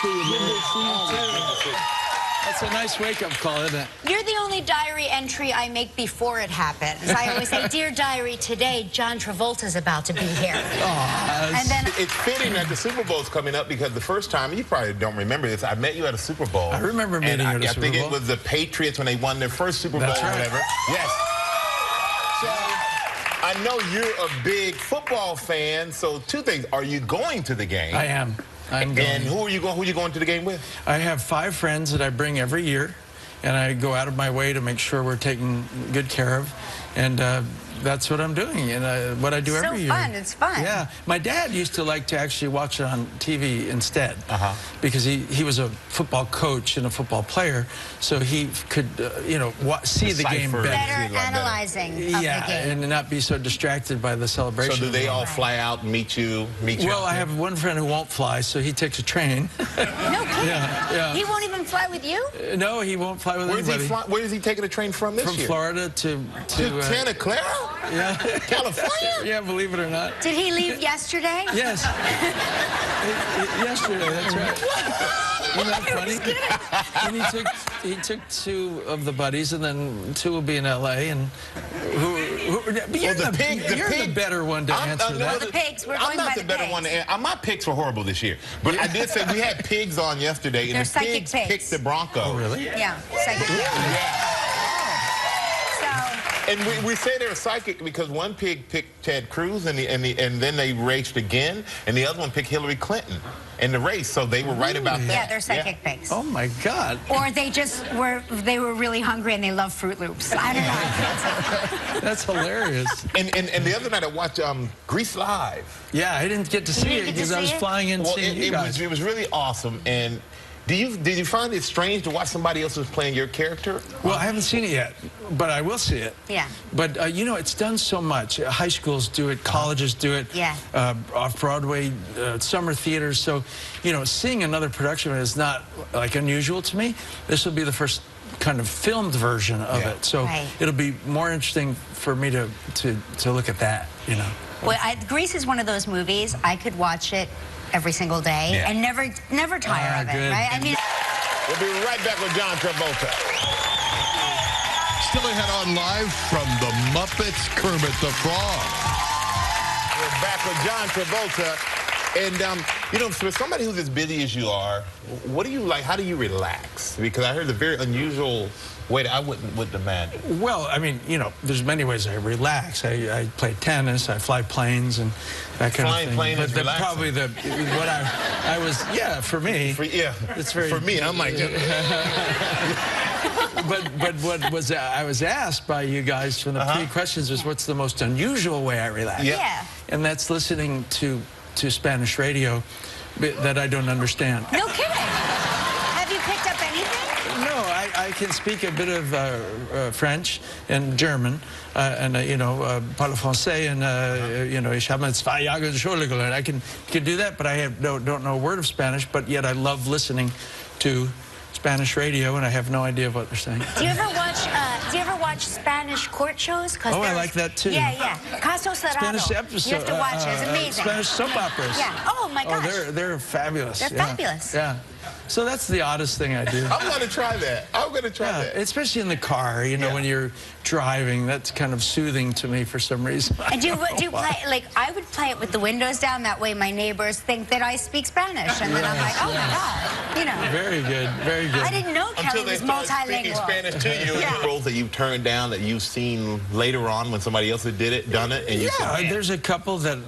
see you, man. That's a nice wake-up call, isn't it? You're the only diary entry I make before it happens. I always say, "Dear diary, today John Travolta's about to be here." And then it's fitting that the Super Bowl's coming up because the first time, you probably don't remember this, I met you at a Super Bowl. I remember meeting you at a Super Bowl. I think it was the Patriots when they won their first Super Bowl or whatever. Yes. So I know you're a big football fan, so two things. Are you going to the game? I am. I'm going. And who are you going to the game with? I have 5 friends that I bring every year, and I go out of my way to make sure we're taken good care of, and that's what I'm doing, and what I do every year. So fun, it's fun. Yeah, my dad used to like to actually watch it on TV instead, because he was a football coach and a football player, so he could, you know, see the game better. Better analyzing of the game. And not be so distracted by the celebration. So do they all fly out and meet you? Well, I have one friend who won't fly, so he takes a train. No kidding. Yeah. He won't even fly with you? No, he won't fly with anybody. Where is he taking a train from this year? From Florida to Santa Clara? Yeah. California? Yeah, believe it or not. Did he leave yesterday? Yes. Yesterday, that's right. Isn't that funny? And he took 2 of the buddies, and then 2 will be in L.A. And you're the better one to answer that. The pigs. We're I'm going not by the better one to answer. My picks were horrible this year, but I did say we had pigs on yesterday, and the pigs picked the Broncos. Oh, really? Yeah, psychic pigs. Yeah. So. And we say they're psychic because one pig picked Ted Cruz, and then they raced again, and the other one picked Hillary Clinton in the race, so they were right about that. Yeah, they're psychic pigs. Oh my God. Or they were really hungry and they love Fruit Loops. I don't know. That's hilarious. And the other night I watched Grease Live. Yeah, I didn't get to see it because I was flying in seeing you guys. It was really awesome. And did you find it strange to watch somebody else who's playing your character? Well, I haven't seen it yet, but I will see it. Yeah. But, you know, it's done so much. High schools do it, colleges do it, yeah. Off-Broadway, summer theaters. So, you know, seeing another production is not, like, unusual to me. This will be the first kind of filmed version of it. So it'll be more interesting for me to look at that, you know. Well, Grease is one of those movies, I could watch it every single day and never tire of it, right? I mean, we'll be right back with John Travolta. Still ahead on live from the Muppets, Kermit the Frog. We're back with John Travolta. And, you know, for somebody who's as busy as you are, what do you like? How do you relax? Because I heard a very unusual way that I would demand. Well, I mean, you know, there's many ways I relax. I play tennis, I fly planes, and that kind of thing. Flying planes is relaxing. Probably what I was, yeah, for me. It's very. For me, I'm like. But what was I was asked by you guys from the pre-questions was what's the most unusual way I relax? Yeah. And that's listening to Spanish radio that I don't understand. No kidding. Have you picked up anything? No, I can speak a bit of French and German, and you know, parle français, and you know, ich habe 2 Jahre Schule gelernt. I can do that, but I don't know a word of Spanish. But yet I love listening to Spanish radio, and I have no idea what they're saying. Do you ever watch Spanish court shows? Oh, I like that too. Yeah. Caso Cerrado. Spanish episodes. You have to watch it. It's amazing. Spanish soap operas. Yeah. Oh my gosh. Oh, they're fabulous. They're fabulous. Yeah. So that's the oddest thing I do. I'm going to try that. I'm going to try that. Especially in the car, you know, when you're driving. That's kind of soothing to me for some reason. And do you play, like, I would play it with the windows down. That way my neighbors think that I speak Spanish. And then I'm like, oh my God, you know. Very good, very good. I didn't know Kelly was multilingual. Speaking Spanish to you, roles that you've turned down that you've seen later on when somebody else had done it, and you said, there's a couple that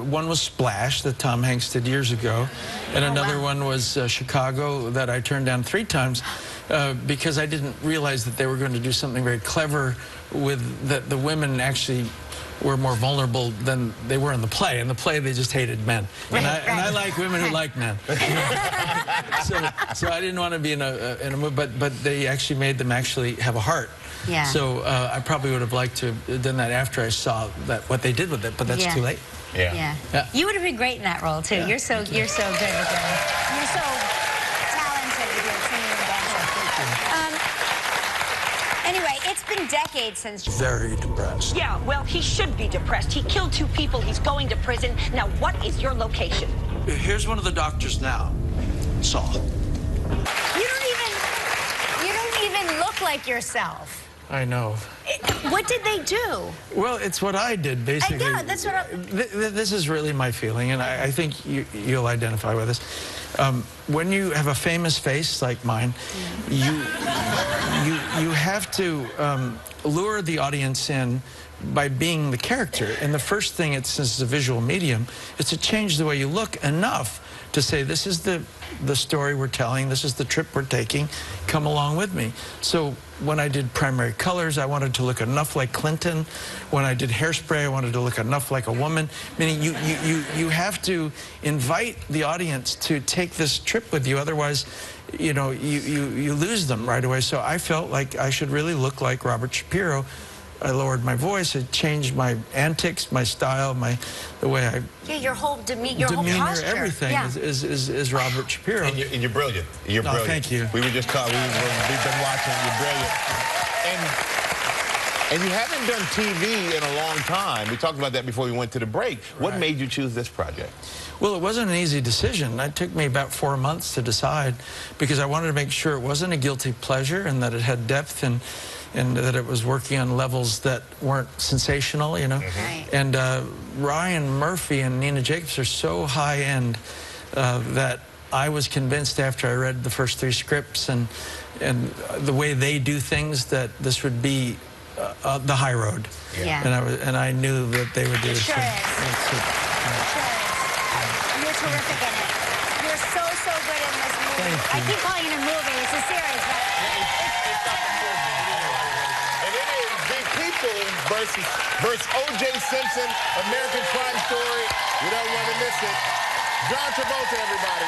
one was Splash that Tom Hanks did years ago, and another one was Chicago that I turned down 3 times because I didn't realize that they were going to do something very clever with the women actually were more vulnerable than they were in the play. In the play, they just hated men. And I like women who like men. so I didn't want to be in a movie, but they actually made them actually have a heart. Yeah. So I probably would have liked to have done that after I saw what they did with it, but that's too late. Yeah. You would have been great in that role too. You're so good with it. You're so talented with your singing and dancing. Anyway, it's been decades since. Very depressed. Yeah, well, he should be depressed. He killed 2 people. He's going to prison. Now, what is your location? Here's one of the doctors now. saw. You don't even look like yourself. I know. What did they do? Well, it's what I did, basically. Yeah, that's what This is really my feeling, and I think you'll identify with this. When you have a famous face like mine, you have to lure the audience in by being the character. And the first thing, since it's a visual medium, is to change the way you look enough to say, this is the story we're telling, this is the trip we're taking, come along with me. So when I did primary colors, I wanted to look enough like Clinton. When I did hairspray, I wanted to look enough like a woman. Meaning you have to invite the audience to take this trip with you, otherwise, you know, you lose them right away. So I felt like I should really look like Robert Shapiro. I lowered my voice, I changed my antics, my style, the way I... Yeah, your whole demeanor, your whole posture. Everything is Robert Shapiro. And you're brilliant. You're brilliant. Thank you. We were just talking, we've been watching, you're brilliant. And you haven't done TV in a long time. We talked about that before we went to the break. What made you choose this project? Well, it wasn't an easy decision. It took me about 4 months to decide, because I wanted to make sure it wasn't a guilty pleasure and that it had depth and that it was working on levels that weren't sensational, you know. Right. And Ryan Murphy and Nina Jacobs are so high-end that I was convinced after I read the first 3 scripts and the way they do things that this would be the high road. Yeah. And I knew that they would do It this. sure is. Sure is. And you're terrific in it. You're so good in this movie. Thank you. I keep calling it a movie. It's a series, but... And it is Big People versus O.J. Simpson, American Crime Story. You don't want to miss it. John Travolta, everybody.